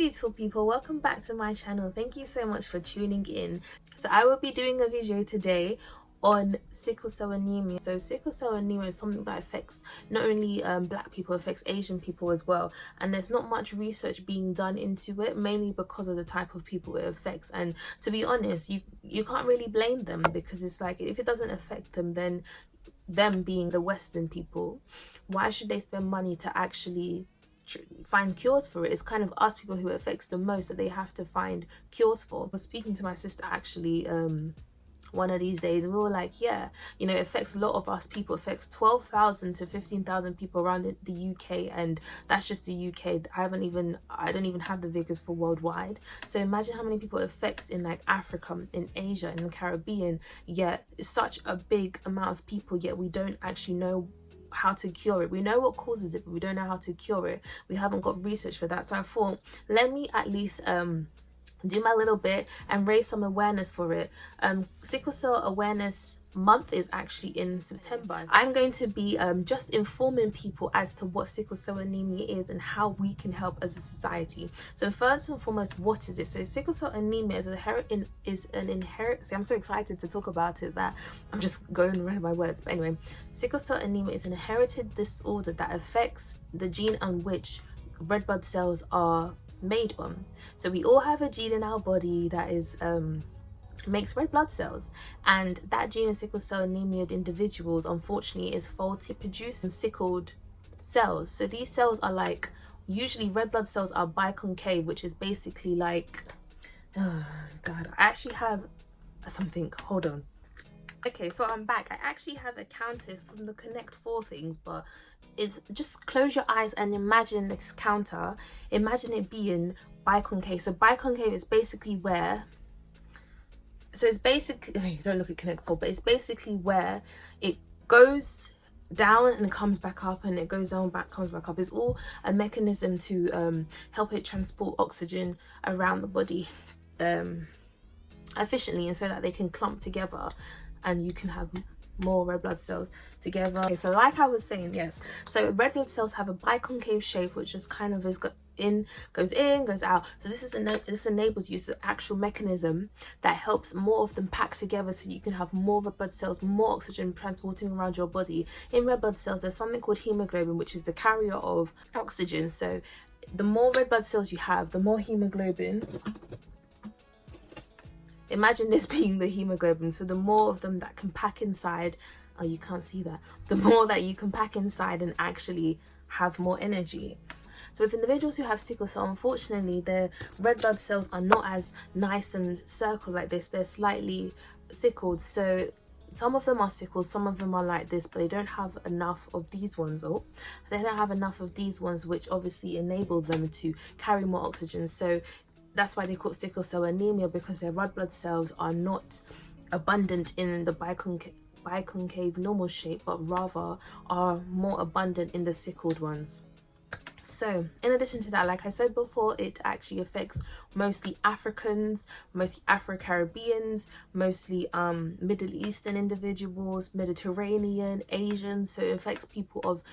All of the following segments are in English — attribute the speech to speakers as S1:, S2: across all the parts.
S1: beautiful people, welcome back to my channel. Thank you so much for tuning in. So I will be doing a video today on sickle cell anemia. So sickle cell anemia is something that affects not only black people, affects Asian people as well, and there's not much research being done into it, mainly because of the type of people it affects. And to be honest, you can't really blame them, because it's like, if it doesn't affect them, then them being the Western people, why should they spend money to actually find cures for it? It's kind of us people who it affects the most that they have to find cures for. I was speaking to my sister actually one of these days, and we were like, yeah, you know, it affects a lot of us people. It affects 12,000 to 15,000 people around the UK, and that's just the UK. I don't even have the figures for worldwide. So imagine how many people it affects in like Africa, in Asia, in the Caribbean. Yet it's such a big amount of people, yet we don't actually know how to cure it. We know what causes it, but we don't know how to cure it. We haven't got research for that. So I thought, let me at least do my little bit and raise some awareness for it. Sickle cell awareness month is actually in September. I'm going to be just informing people as to what sickle cell anemia is and how we can help as a society. So first and foremost, what is it? So sickle cell anemia is an inherent. See, I'm so excited to talk about it that I'm just going around my words. But anyway, sickle cell anemia is an inherited disorder that affects the gene on which red blood cells are made on. So we all have a gene in our body that is makes red blood cells, and that gene in sickle cell anemia individuals, unfortunately, is faulty, producing sickled cells. So these cells are like, usually red blood cells are biconcave, which is basically like, oh god, I actually have something, hold on. Okay, so I'm back. I actually have a counter from the Connect 4 things, but is just close your eyes and imagine this counter. Imagine it being biconcave. So biconcave is basically where, so it's basically, don't look at Connect 4, but it's basically where it goes down and comes back up, and it goes down, back, comes back up. It's all a mechanism to help it transport oxygen around the body efficiently, and so that they can clump together and you can have more red blood cells together. Okay, so like I was saying, yes, so red blood cells have a biconcave shape, which just kind of goes in, goes out. So this enables you, so actual mechanism that helps more of them pack together, so you can have more red blood cells, more oxygen transporting around your body. In red blood cells, there's something called hemoglobin, which is the carrier of oxygen. So the more red blood cells you have, the more hemoglobin. Imagine this being the hemoglobin. So the more of them that can pack inside, oh, you can't see that, the more that you can pack inside and actually have more energy. So with individuals who have sickle cell, unfortunately, their red blood cells are not as nice and circled like this. They're slightly sickled. So some of them are sickled, some of them are like this, but they don't have enough of these ones. Oh, they don't have enough of these ones, which obviously enable them to carry more oxygen. So that's why they call it sickle cell anemia, because their red blood cells are not abundant in the biconcave normal shape, but rather are more abundant in the sickled ones. So in addition to that, like I said before, it actually affects mostly Africans, mostly Afro-Caribbeans, mostly Middle Eastern individuals, Mediterranean, Asians. So it affects people of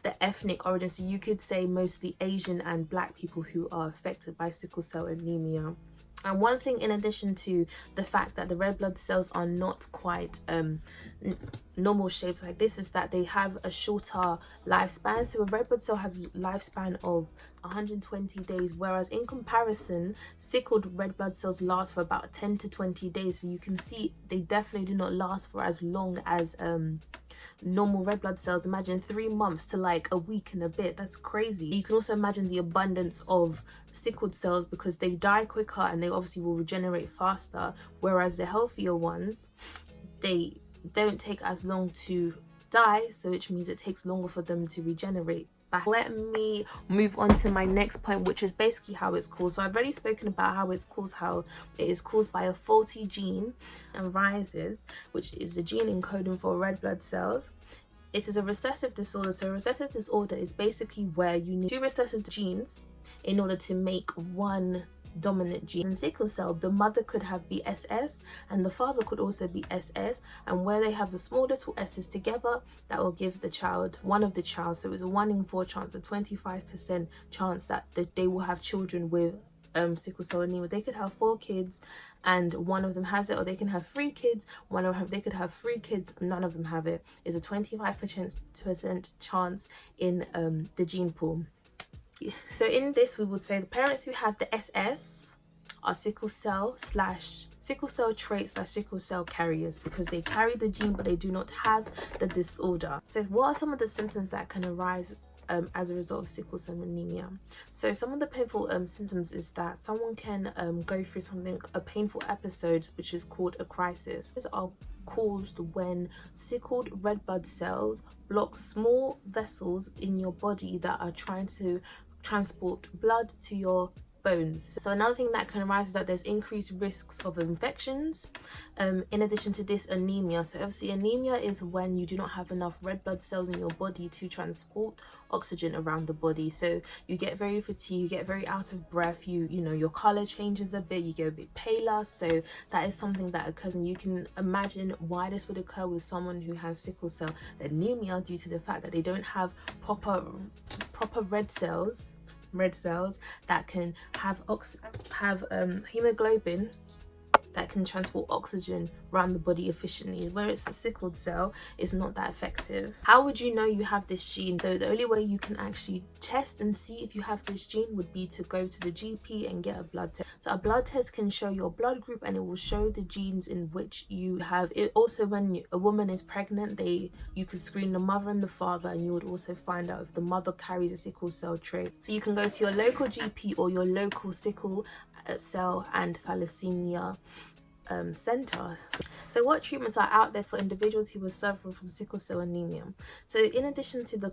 S1: the ethnic origin. So you could say mostly Asian and black people who are affected by sickle cell anemia. And one thing, in addition to the fact that the red blood cells are not quite normal shapes like this, is that they have a shorter lifespan. So a red blood cell has a lifespan of 120 days, whereas in comparison, sickled red blood cells last for about 10 to 20 days. So you can see they definitely do not last for as long as normal red blood cells. Imagine 3 months to like a week and a bit. That's crazy. You can also imagine the abundance of sickled cells, because they die quicker and they obviously will regenerate faster, whereas the healthier ones, they don't take as long to die, so which means it takes longer for them to regenerate back. Let me move on to my next point, which is basically how it's caused. So I've already spoken about how it's caused, how it is caused by a faulty gene and rises, which is the gene encoding for red blood cells. It is a recessive disorder. So a recessive disorder is basically where you need 2 recessive genes in order to make one dominant gene. In sickle cell, the mother could have BSS and the father could also be SS, and where they have the small little s's together, that will give the child, one of the child, so it's a 1 in 4 chance, a 25% chance that they will have children with sickle cell anemia. They could have 4 kids and one of them has it, or they can have 3 kids, they could have 3 kids, none of them have it. It's a 25% chance in the gene pool. So in this, we would say the parents who have the SS are sickle cell traits / sickle cell carriers, because they carry the gene but they do not have the disorder. It says, what are some of the symptoms that can arise as a result of sickle cell anemia? So some of the painful symptoms is that someone can go through a painful episode which is called a crisis. These are caused when sickled red blood cells block small vessels in your body that are trying to transport blood to your bones. So another thing that can arise is that there's increased risks of infections, in addition to this, anemia. So obviously anemia is when you do not have enough red blood cells in your body to transport oxygen around the body. So you get very fatigued, you get very out of breath, you know your color changes a bit, you get a bit paler. So that is something that occurs, and you can imagine why this would occur with someone who has sickle cell anemia, due to the fact that they don't have proper red cells that can have hemoglobin that can transport oxygen around the body efficiently. Where it's a sickled cell, it's not that effective. How would you know you have this gene? So the only way you can actually test and see if you have this gene would be to go to the GP and get a blood test. So a blood test can show your blood group and it will show the genes in which you have it. Also, when a woman is pregnant, you could screen the mother and the father, and you would also find out if the mother carries a sickle cell trait. So you can go to your local GP or your local sickle cell and thalassemia center. So what treatments are out there for individuals who are suffering from sickle cell anemia? So in addition to the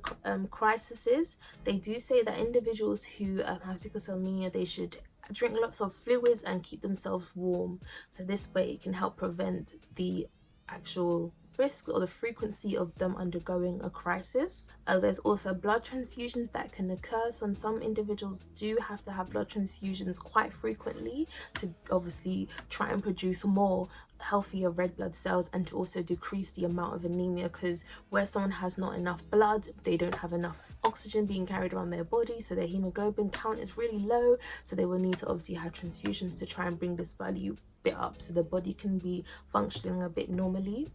S1: crises, they do say that individuals who have sickle cell anemia, they should drink lots of fluids and keep themselves warm. So this way it can help prevent the actual risk or the frequency of them undergoing a crisis. There's also blood transfusions that can occur. Some individuals do have to have blood transfusions quite frequently to obviously try and produce more healthier red blood cells, and to also decrease the amount of anemia, because where someone has not enough blood, they don't have enough oxygen being carried around their body, so their hemoglobin count is really low, so they will need to obviously have transfusions to try and bring this value bit up so the body can be functioning a bit normally.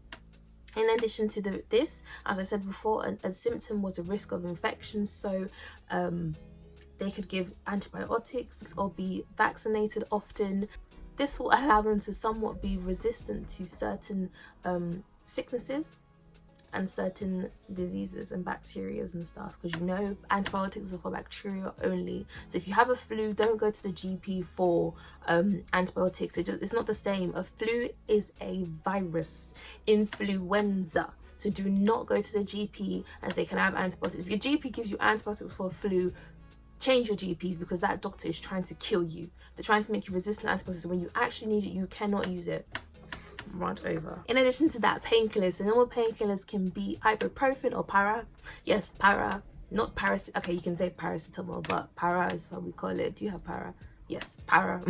S1: In addition to this, as I said before, a symptom was a risk of infection. So they could give antibiotics or be vaccinated often. This will allow them to somewhat be resistant to certain sicknesses and certain diseases and bacteria and stuff, because you know antibiotics are for bacteria only. So if you have a flu, don't go to the GP for antibiotics. It's not the same. A flu is a virus, influenza. So do not go to the GP as they can have antibiotics. If your GP gives you antibiotics for a flu, change your GPs, because that doctor is trying to kill you. They're trying to make you resistant to antibiotics, so when you actually need it, you cannot use it. Rant over. In addition to that, painkillers. So normal painkillers can be ibuprofen or para. Yes, para. Not paracetamol. Okay, you can say paracetamol, but para is what we call it. Do you have para? Yes, para.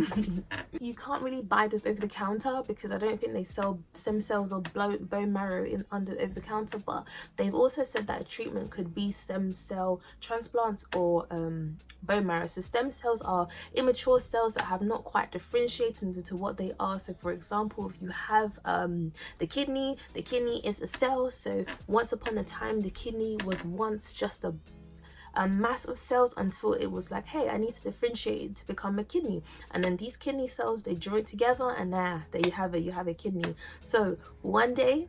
S1: You can't really buy this over the counter, because I don't think they sell stem cells or bone marrow over the counter, but they've also said that a treatment could be stem cell transplants or bone marrow. So stem cells are immature cells that have not quite differentiated into what they are. So for example, if you have the kidney is a cell. So once upon a time, the kidney was once just a mass of cells, until it was like, hey, I need to differentiate it to become a kidney, and then these kidney cells, they join together, and there you have it, you have a kidney. So one day,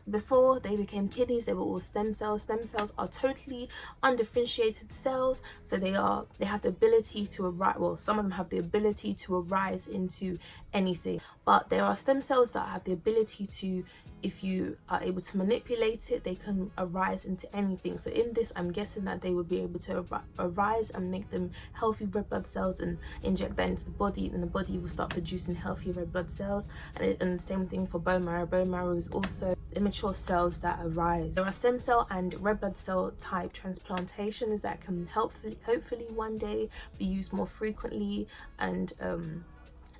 S1: before they became kidneys, they were all stem cells. Stem cells are totally undifferentiated cells, so they have the ability to arise, well, some of them have the ability to arise into anything, but there are stem cells that have the ability to if you are able to manipulate it, they can arise into anything. So in this, I'm guessing that they would be able to arise and make them healthy red blood cells and inject that into the body, and the body will start producing healthy red blood cells. And the same thing for bone marrow. Bone marrow is also immature cells that arise. There are stem cell and red blood cell type transplantations that can hopefully one day be used more frequently and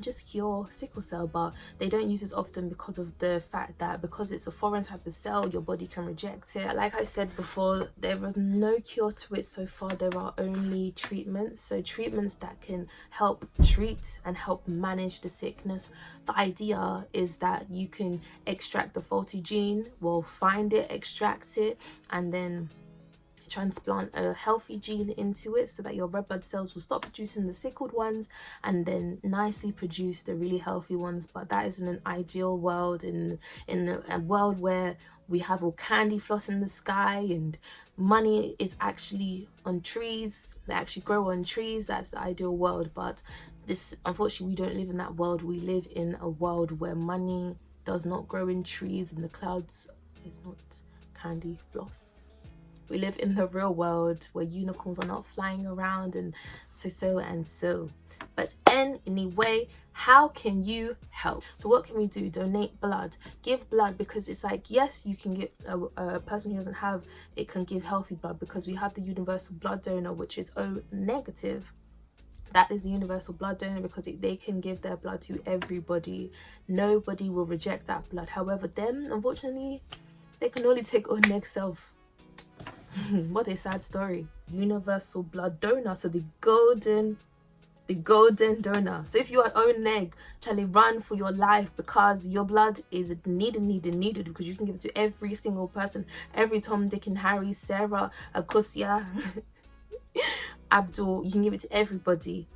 S1: just cure sickle cell, but they don't use it often because of the fact that because it's a foreign type of cell, your body can reject it. Like I said before, there is no cure to it so far. There are only treatments, so treatments that can help treat and help manage the sickness. The idea is that you can extract the faulty gene, well, find it, extract it, and then transplant a healthy gene into it so that your red blood cells will stop producing the sickled ones and then nicely produce the really healthy ones. But that is in an ideal world, in a world where we have all candy floss in the sky and money is actually on trees. They actually grow on trees. That's the ideal world. But this, unfortunately, we don't live in that world. We live in a world where money does not grow in trees and the clouds is not candy floss. We live in the real world where unicorns are not flying around and so. But anyway, how can you help? So what can we do? Donate blood. Give blood, because it's like, yes, you can get a person who doesn't have it can give healthy blood, because we have the universal blood donor, which is O negative. That is the universal blood donor, because they can give their blood to everybody. Nobody will reject that blood. However, them, unfortunately, they can only take O neg self. What a sad story. Universal blood donor, so the golden donor. So if you are own neg, Charlie, run for your life, because your blood is needed, because you can give it to every single person, every Tom, Dick and Harry, Sarah, Akosia, Abdul. You can give it to everybody.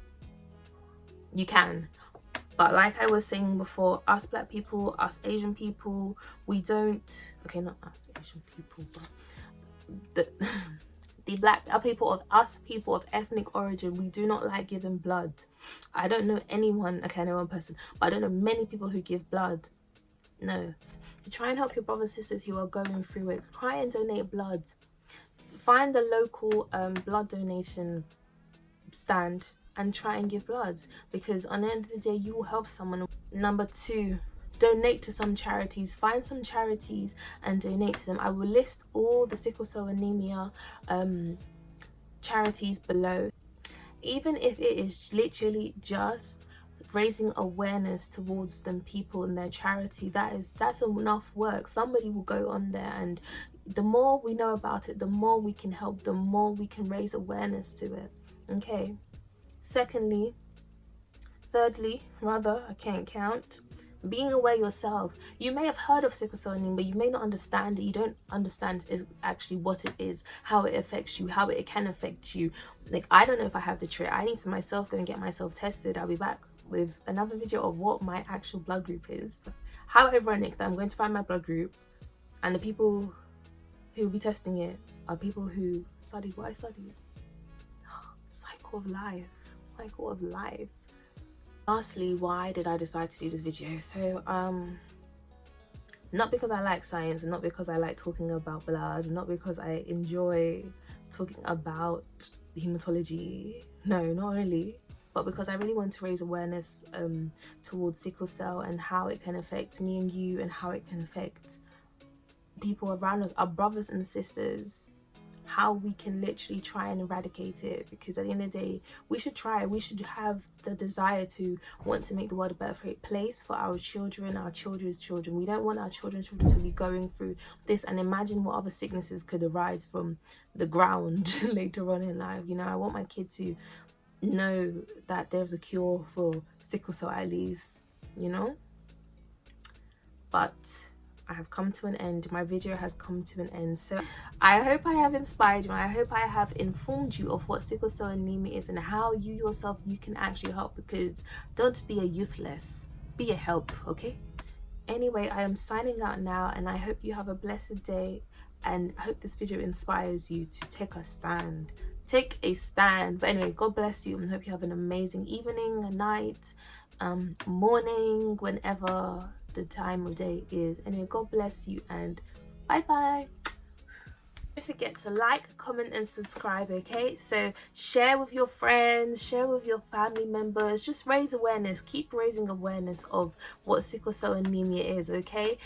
S1: You can. But like I was saying before, us black people, us Asian people, we don't, okay, not us Asian people, but the black people of ethnic origin, we do not like giving blood. I don't know anyone, okay, I know one person, but I don't know many people who give blood. No. Try and help your brothers and sisters who are going through it. Try and donate blood. Find the local blood donation stand and try and give blood, because on the end of the day you will help someone. Number 2, donate to some charities. Find some charities and donate to them. I will list all the sickle cell anemia charities below. Even if it is literally just raising awareness towards them people and their charity, that's enough work. Somebody will go on there, and the more we know about it, the more we can help, the more we can raise awareness to it. Okay. Thirdly, I can't count, being aware yourself. You may have heard of sickle cell anemia, but you may not understand it. You don't understand actually what it is, how it affects you, how it can affect you. Like, I don't know if I have the trait. I need to myself go and get myself tested. I'll be back with another video of what my actual blood group is. How ironic that I'm going to find my blood group, and the people who will be testing it are people who studied what I studied. Cycle of life. Lastly, why did I decide to do this video? So not because I like science, and not because I like talking about blood, not because I enjoy talking about hematology, no, not only, but because I really want to raise awareness towards sickle cell and how it can affect me and you, and how it can affect people around us, our brothers and sisters, how we can literally try and eradicate it. Because at the end of the day, we should have the desire to want to make the world a better place for our children, our children's children. We don't want our children's children to be going through this, and imagine what other sicknesses could arise from the ground later on in life. You know, I want my kid to know that there's a cure for sickle cell, at least, you know. But I have come to an end. My video has come to an end. So I hope I have inspired you. I hope I have informed you of what sickle cell anemia is and how you yourself, you can actually help. Because don't be a useless, be a help, okay? Anyway, I am signing out now, and I hope you have a blessed day, and I hope this video inspires you to take a stand take a stand. But anyway, God bless you and hope you have an amazing evening, night, morning, whenever the time of day is. Anyway, God bless you and bye bye. Don't forget to like, comment and subscribe, okay? So share with your friends, share with your family members, just raise awareness, keep raising awareness of what sickle cell anemia is, okay?